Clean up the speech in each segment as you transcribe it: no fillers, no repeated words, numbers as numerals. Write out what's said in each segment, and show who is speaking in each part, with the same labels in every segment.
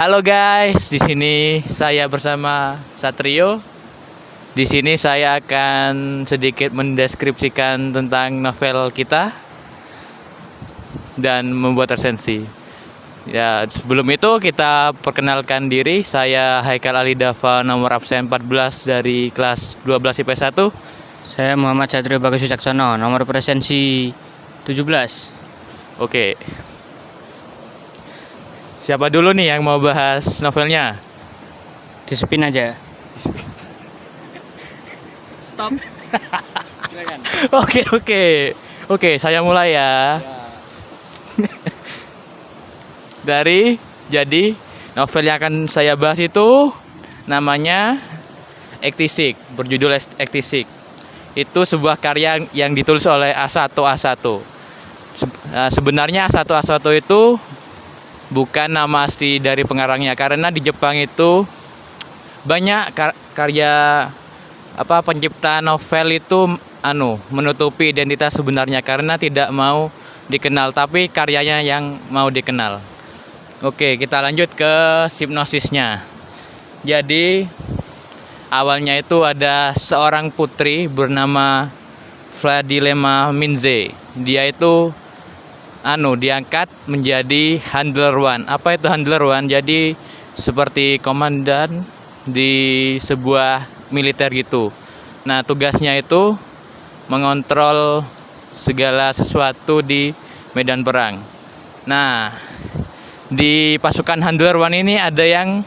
Speaker 1: Halo guys, di sini saya bersama Satrio. Di sini saya akan sedikit mendeskripsikan tentang novel kita dan membuat resensi. Ya, sebelum itu kita perkenalkan diri. Saya Haikal Alidava, nomor absen 14 dari kelas 12 IPS 1.
Speaker 2: Saya Muhammad Satrio Bagus Wicaksono, nomor presensi 17.
Speaker 1: Oke. Siapa dulu nih yang mau bahas novelnya?
Speaker 2: Disepin aja. Stop. Silakan.
Speaker 1: Oke, saya mulai ya. Jadi novel yang akan saya bahas itu namanya Ektisik, berjudul Ektisik. Itu sebuah karya yang ditulis oleh Asato Asato. Sebenarnya Asato Asato itu bukan nama asli dari pengarangnya, karena di Jepang itu banyak karya pencipta novel itu menutupi identitas sebenarnya karena tidak mau dikenal, tapi karyanya yang mau dikenal. Oke, kita lanjut ke sinopsisnya. Jadi awalnya itu ada seorang putri bernama Vladilema Minze. Dia itu diangkat menjadi handler one. Apa itu handler one? Jadi seperti komandan di sebuah militer gitu. Nah, tugasnya itu mengontrol segala sesuatu di medan perang. Nah, di pasukan handler one ini ada yang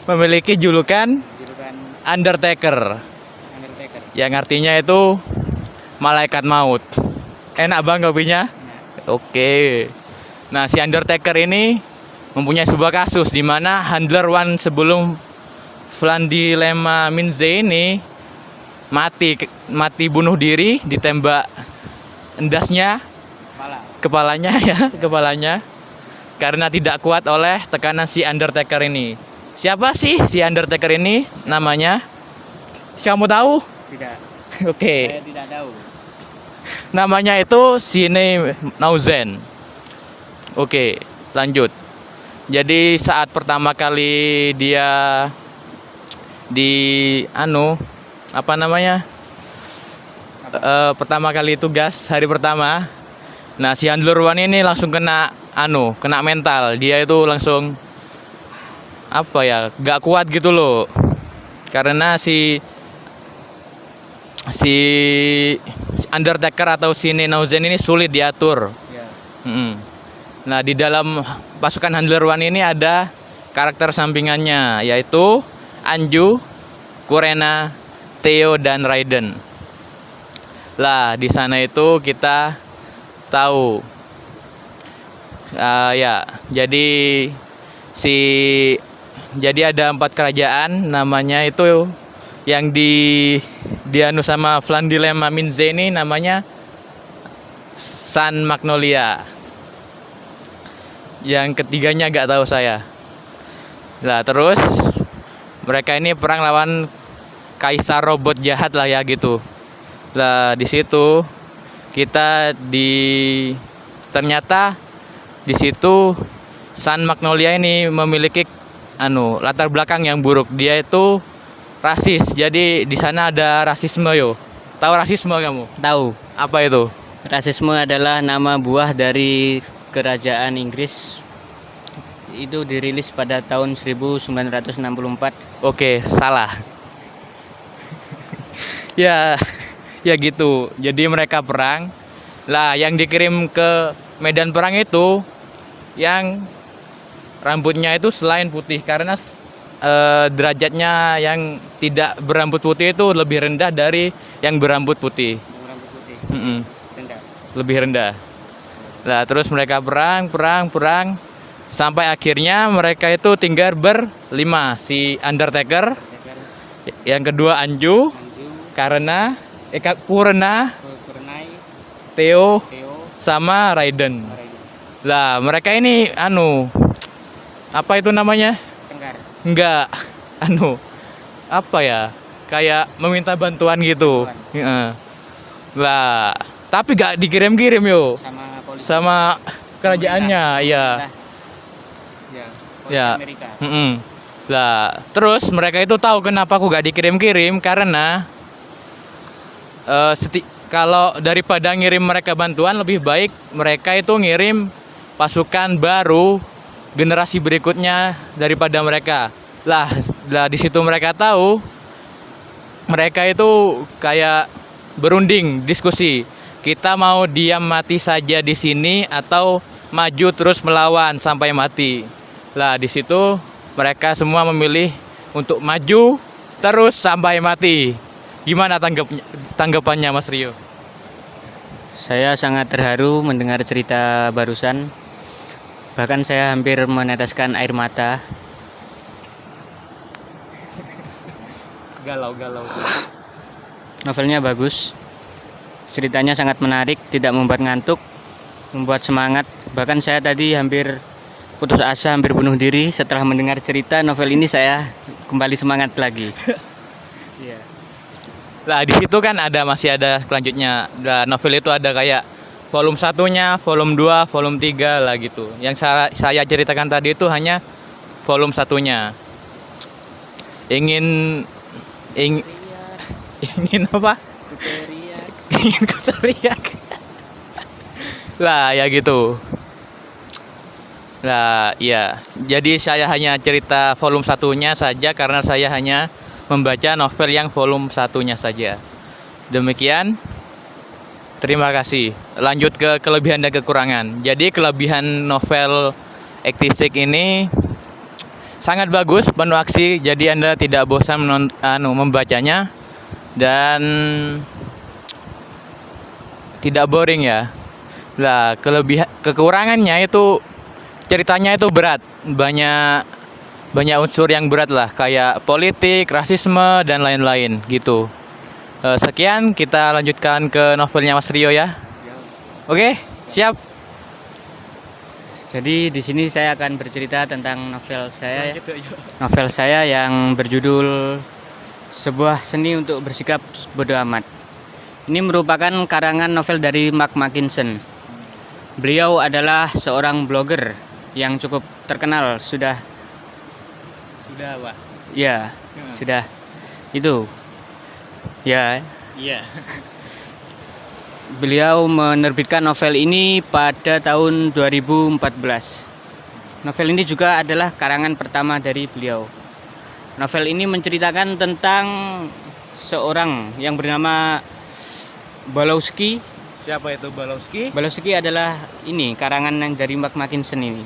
Speaker 1: memiliki julukan Undertaker. Yang artinya itu malaikat maut. Enak bang kopinya? Oke. Nah, si Undertaker ini mempunyai sebuah kasus di mana handler one sebelum Vladilema Minze ini mati bunuh diri, ditembak endasnya kepalanya karena tidak kuat oleh tekanan si Undertaker ini. Siapa sih si Undertaker ini namanya? Kamu tahu?
Speaker 2: Tidak.
Speaker 1: Oke.
Speaker 2: Saya tidak tahu.
Speaker 1: Namanya itu Shine Nauzen. Oke, lanjut. Jadi saat pertama kali dia pertama kali tugas hari pertama. Nah, si handler one ini langsung kena mental. Dia itu langsung gak kuat gitu loh. Karena si Undertaker atau Shine Nauzen ini sulit diatur. Nah, di dalam pasukan handler one ini ada karakter sampingannya, yaitu Anju, Kurena, Theo, dan Raiden. Lah, di sana itu kita tahu jadi ada 4 kerajaan, namanya itu yang dianu sama Vladilema Minze ini namanya San Magnolia. Yang ketiganya gak tahu saya. Nah, terus mereka ini perang lawan kaisar robot jahat lah ya gitu. Lah, di situ ternyata di situ San Magnolia ini memiliki latar belakang yang buruk. Dia itu rasis. Jadi di sana ada rasisme yo. Tahu rasisme kamu?
Speaker 2: Tahu.
Speaker 1: Apa itu?
Speaker 2: Rasisme adalah nama buah dari kerajaan Inggris. Itu dirilis pada tahun 1964.
Speaker 1: Oke, salah. ya gitu. Jadi mereka perang. Lah, yang dikirim ke medan perang itu yang rambutnya itu selain putih, karena derajatnya yang tidak berambut putih itu lebih rendah dari yang berambut putih. Lebih rendah. Nah, terus mereka perang sampai akhirnya mereka itu tinggal berlima. Si Undertaker, yang kedua Anju, Kurena, Theo, sama Raiden. Lah, mereka ini apa itu namanya? Enggak, kayak meminta bantuan gitu. Lah, tapi gak dikirim-kirim yo.
Speaker 2: Sama polisi.
Speaker 1: Sama kerajaannya, ya.
Speaker 2: Ya,
Speaker 1: Ya.
Speaker 2: Amerika.
Speaker 1: Lah, terus mereka itu tahu kenapa aku gak dikirim-kirim karena kalau daripada ngirim mereka bantuan lebih baik mereka itu ngirim pasukan baru generasi berikutnya daripada mereka. Lah di situ mereka tahu mereka itu kayak berunding diskusi. Kita mau diam mati saja di sini atau maju terus melawan sampai mati. Lah di situ mereka semua memilih untuk maju terus sampai mati. Gimana tanggapannya Mas Rio?
Speaker 2: Saya sangat terharu mendengar cerita barusan. Bahkan saya hampir meneteskan air mata.
Speaker 1: Galau.
Speaker 2: Novelnya bagus. Ceritanya sangat menarik, tidak membuat ngantuk, membuat semangat. Bahkan saya tadi hampir putus asa, hampir bunuh diri. Setelah mendengar cerita novel ini saya kembali semangat lagi. Iya.
Speaker 1: Lah di situ kan masih ada selanjutnya. Lah novel itu ada kayak volume 1-nya, volume 2, volume 3 lah gitu. Yang saya ceritakan tadi itu hanya volume 1-nya. Ingin apa? Ingin kuteriak. Lah ya gitu. Lah ya. Jadi saya hanya cerita volume 1-nya saja karena saya hanya membaca novel yang volume 1-nya saja. Demikian. Terima kasih. Lanjut ke kelebihan dan kekurangan. Jadi kelebihan novel Ektisik ini sangat bagus, penuh aksi. Jadi Anda tidak bosan membacanya dan tidak boring ya. Lah kekurangannya itu ceritanya itu berat, banyak unsur yang berat lah, kayak politik, rasisme dan lain-lain gitu. Sekian, kita lanjutkan ke novelnya Mas Rio ya. Oke, siap.
Speaker 2: Jadi di sini saya akan bercerita tentang novel saya. Novel saya yang berjudul Sebuah Seni untuk Bersikap Bodo Amat. Ini merupakan karangan novel dari Mark Mackinson. Beliau adalah seorang blogger yang cukup terkenal sudah
Speaker 1: Pak.
Speaker 2: ya, sudah itu. Ya,
Speaker 1: Iya.
Speaker 2: beliau menerbitkan novel ini pada tahun 2014. Novel ini juga adalah karangan pertama dari beliau. Novel ini menceritakan tentang seorang yang bernama Balowski.
Speaker 1: Siapa itu Balowski?
Speaker 2: Balowski adalah ini karangan yang dari Mark Mackinson ini.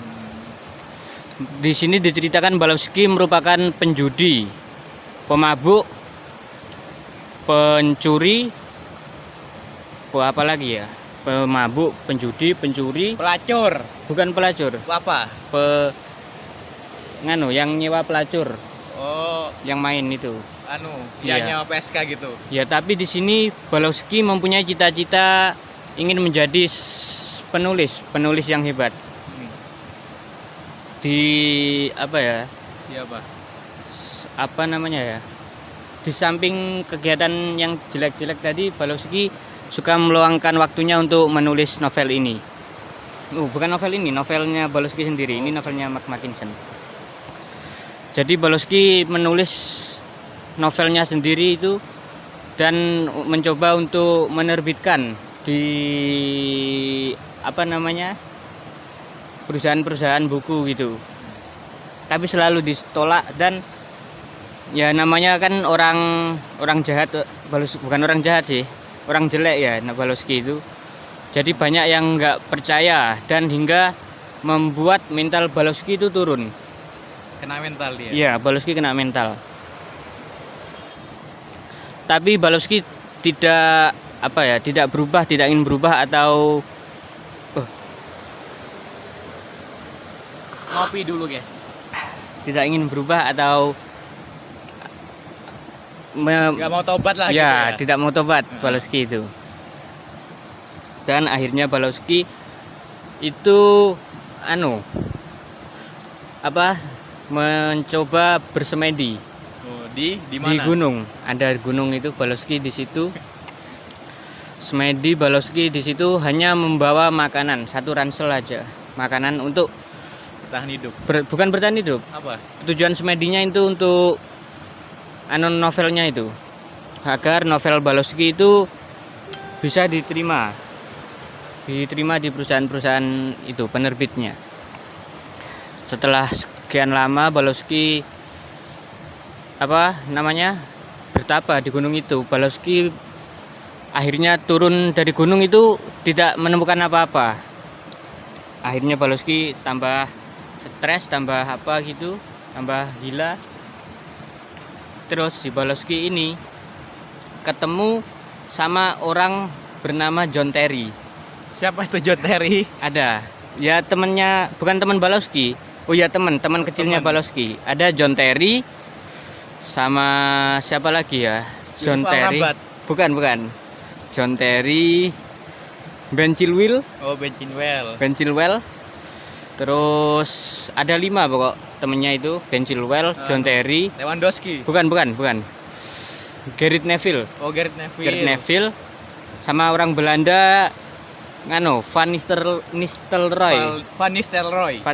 Speaker 2: Di sini diceritakan Balowski merupakan penjudi, pemabuk, pencuri, apa lagi ya? Pemabuk, penjudi, pencuri,
Speaker 1: Pelacur.
Speaker 2: bukan pelacur.
Speaker 1: Apa?
Speaker 2: Yang nyewa pelacur,
Speaker 1: Oh,
Speaker 2: yang main itu.
Speaker 1: yang
Speaker 2: Iya.
Speaker 1: nyawa PSK gitu.
Speaker 2: Ya, tapi di sini Balowski mempunyai cita-cita ingin menjadi penulis yang hebat. Di apa ya?
Speaker 1: Siapa?
Speaker 2: Apa namanya ya? Di samping kegiatan yang jelek-jelek tadi, Balowski suka meluangkan waktunya untuk menulis novel ini. Bukan novel ini, novelnya Balowski sendiri. Ini novelnya Mark Mackinson. Jadi Balowski menulis novelnya sendiri itu dan mencoba untuk menerbitkan di perusahaan-perusahaan buku gitu. Tapi selalu ditolak dan ya namanya kan orang jahat, bukan orang jahat sih, orang jelek ya Balowski itu. Jadi banyak yang nggak percaya dan hingga membuat mental Balowski itu turun.
Speaker 1: Kena mental dia.
Speaker 2: Iya, Balowski kena mental. Tapi Balowski tidak berubah, tidak ingin berubah atau
Speaker 1: Ngopi dulu, guys.
Speaker 2: tidak ingin berubah atau
Speaker 1: Gak mau tobat lah gitu
Speaker 2: ya,
Speaker 1: ya.
Speaker 2: tidak mau tobat Balowski itu. Dan akhirnya Balowski itu mencoba bersemedi
Speaker 1: Di
Speaker 2: di
Speaker 1: mana?
Speaker 2: gunung. Ada gunung itu, Balowski di situ. Semedi Balowski di situ hanya membawa makanan, satu ransel aja. makanan untuk
Speaker 1: Tahan hidup.
Speaker 2: bukan bertahan hidup.
Speaker 1: Apa?
Speaker 2: Tujuan semedinya itu untuk novelnya itu, agar novel Balowski itu bisa diterima di perusahaan-perusahaan itu penerbitnya. Setelah sekian lama Balowski bertapa di gunung itu, Balowski akhirnya turun dari gunung itu tidak menemukan apa-apa. Akhirnya Balowski tambah stres, tambah gila. Terus si Balowski ini ketemu sama orang bernama John Terry.
Speaker 1: Siapa itu John Terry?
Speaker 2: Ada, ya temannya, bukan teman Balowski. Oh ya, teman kecilnya
Speaker 1: Teman.
Speaker 2: Balowski. Ada John Terry sama siapa lagi ya? John
Speaker 1: Yusuf
Speaker 2: Terry.
Speaker 1: Al-Rabat.
Speaker 2: Bukan. John Terry, Ben Chilwell.
Speaker 1: Oh, Ben
Speaker 2: Chilwell. Terus ada 5 pokok temennya itu, Ben Chilwell, John Terry.
Speaker 1: Lewandowski.
Speaker 2: Bukan. Gerrit Neville.
Speaker 1: Oh, Gerrit
Speaker 2: Neville sama orang Belanda Van Nistelrooy. Van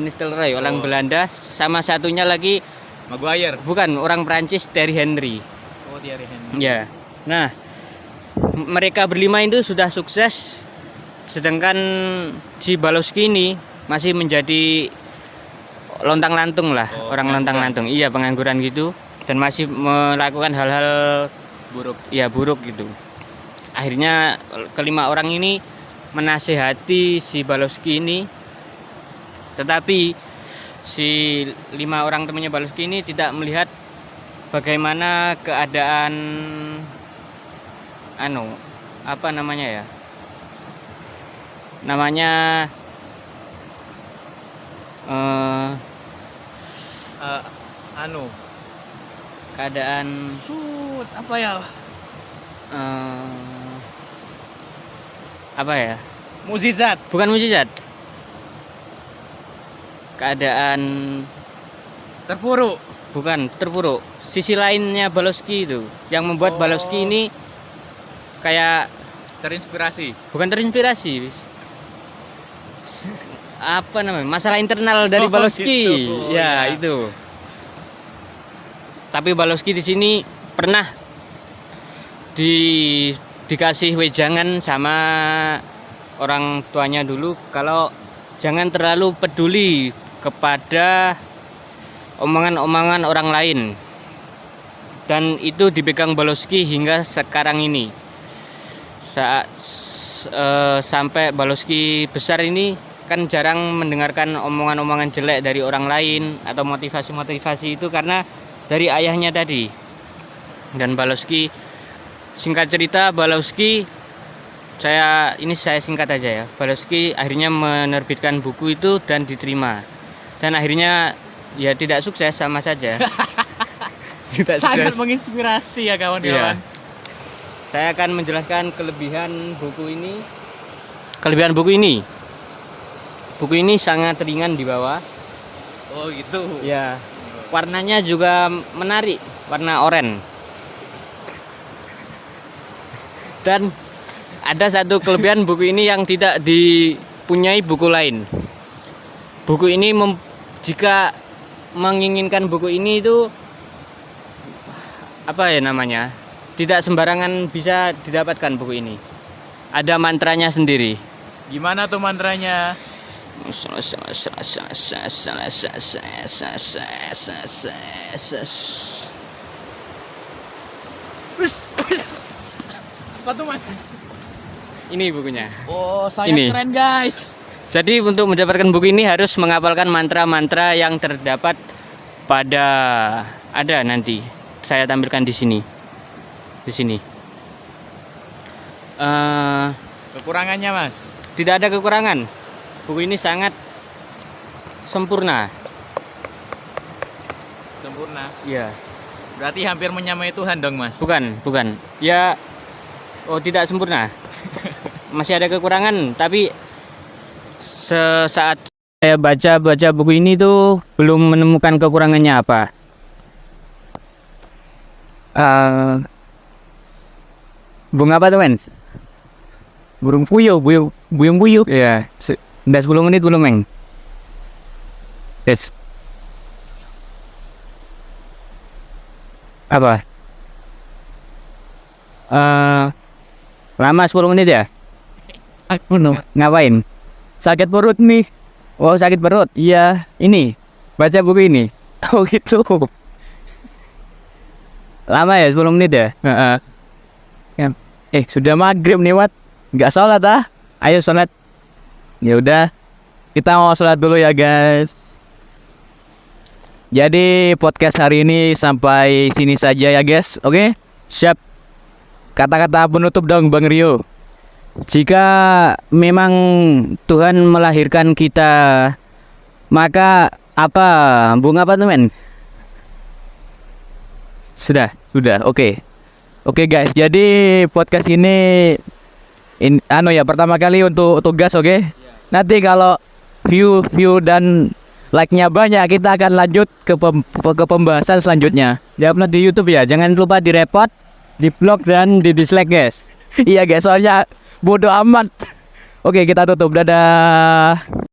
Speaker 2: Nistelrooy orang
Speaker 1: Oh.
Speaker 2: Belanda, sama satunya lagi
Speaker 1: Maguire.
Speaker 2: bukan, orang Prancis, Thierry Henry.
Speaker 1: Oh, Thierry Henry.
Speaker 2: Ya. Nah, mereka berlima itu sudah sukses, sedangkan si Balowski ini masih menjadi lontang-lantung lah,
Speaker 1: Oh,
Speaker 2: orang
Speaker 1: pengangguran.
Speaker 2: lontang-lantung. Iya, pengangguran gitu, dan masih melakukan hal-hal buruk gitu. Akhirnya kelima orang ini menasehati si Balowski ini, tetapi si 5 orang temannya Balowski ini tidak melihat bagaimana keadaan keadaan
Speaker 1: Apa ya? Mukjizat.
Speaker 2: bukan mukjizat, keadaan
Speaker 1: Terpuruk.
Speaker 2: bukan terpuruk, sisi lainnya Balowski itu yang membuat Balowski ini kayak
Speaker 1: Terinspirasi.
Speaker 2: bukan terinspirasi, masalah internal dari
Speaker 1: Oh,
Speaker 2: Balowski.
Speaker 1: gitu. Oh,
Speaker 2: Ya,
Speaker 1: ya.
Speaker 2: itu. Tapi Balowski di sini pernah dikasih wejangan sama orang tuanya dulu kalau jangan terlalu peduli kepada omongan-omongan orang lain. Dan itu dipegang Balowski hingga sekarang ini. Sampai Balowski besar ini kan jarang mendengarkan omongan-omongan jelek dari orang lain atau motivasi-motivasi itu karena dari ayahnya tadi. Dan Balowski, singkat cerita, saya singkat aja ya. Balowski akhirnya menerbitkan buku itu dan diterima. Dan akhirnya ya tidak sukses, sama saja. Tidak
Speaker 1: Sangat
Speaker 2: sukses.
Speaker 1: menginspirasi ya kawan-kawan.
Speaker 2: Iya. Saya akan menjelaskan kelebihan buku ini. Kelebihan buku ini. Buku ini sangat ringan di bawah.
Speaker 1: Oh, gitu.
Speaker 2: Ya. Warnanya juga menarik, warna oranye. Dan ada satu kelebihan buku ini yang tidak dipunyai buku lain. Buku ini jika menginginkan buku ini itu tidak sembarangan bisa didapatkan buku ini. Ada mantranya sendiri.
Speaker 1: Gimana tuh mantranya? Apa tuh, Mas?
Speaker 2: Ini bukunya.
Speaker 1: Oh, sangat
Speaker 2: Ini.
Speaker 1: keren, guys.
Speaker 2: Jadi untuk mendapatkan buku ini harus menghafalkan mantra-mantra yang terdapat ada nanti. Saya tampilkan di sini. Di sini.
Speaker 1: Kekurangannya, Mas?
Speaker 2: Tidak ada kekurangan. Buku ini sangat sempurna.
Speaker 1: Sempurna.
Speaker 2: Ya,
Speaker 1: Berarti hampir menyamai Tuhan dong, Mas.
Speaker 2: bukan. Ya, tidak sempurna. Masih ada kekurangan, tapi sesaat saya baca buku ini tuh belum menemukan kekurangannya apa. Bunga apa tuh, men? Burung puyuh, buyung puyuh. Iya, udah 10 menit belum, Meng? Yes. Apa? Lama 10 menit ya?
Speaker 1: Aku no.
Speaker 2: Ngapain?
Speaker 1: Sakit perut nih.
Speaker 2: Oh, sakit perut.
Speaker 1: Iya.
Speaker 2: Ini, baca buku ini.
Speaker 1: Oh gitu.
Speaker 2: Lama ya 10 menit ya?
Speaker 1: Heeh. Sudah maghrib nih, Wat. Nggak sholat ah.
Speaker 2: Ayo sholat.
Speaker 1: Ya udah. Kita mau sholat dulu ya, guys. Jadi podcast hari ini sampai sini saja ya, guys. Oke?
Speaker 2: Siap.
Speaker 1: Kata-kata penutup dong, Bang Rio.
Speaker 2: Jika memang Tuhan melahirkan kita, maka apa? Bunga apa tuh, men?
Speaker 1: Sudah. Oke. Oke, guys. Jadi podcast ini pertama kali untuk tugas, oke? Nanti kalau view dan like-nya banyak, kita akan lanjut ke pembahasan selanjutnya.
Speaker 2: Di-upload di YouTube ya. Jangan lupa di-report, di-blog dan di-dislike, guys.
Speaker 1: Iya, guys. Soalnya bodoh amat. Oke, kita tutup. Dadah.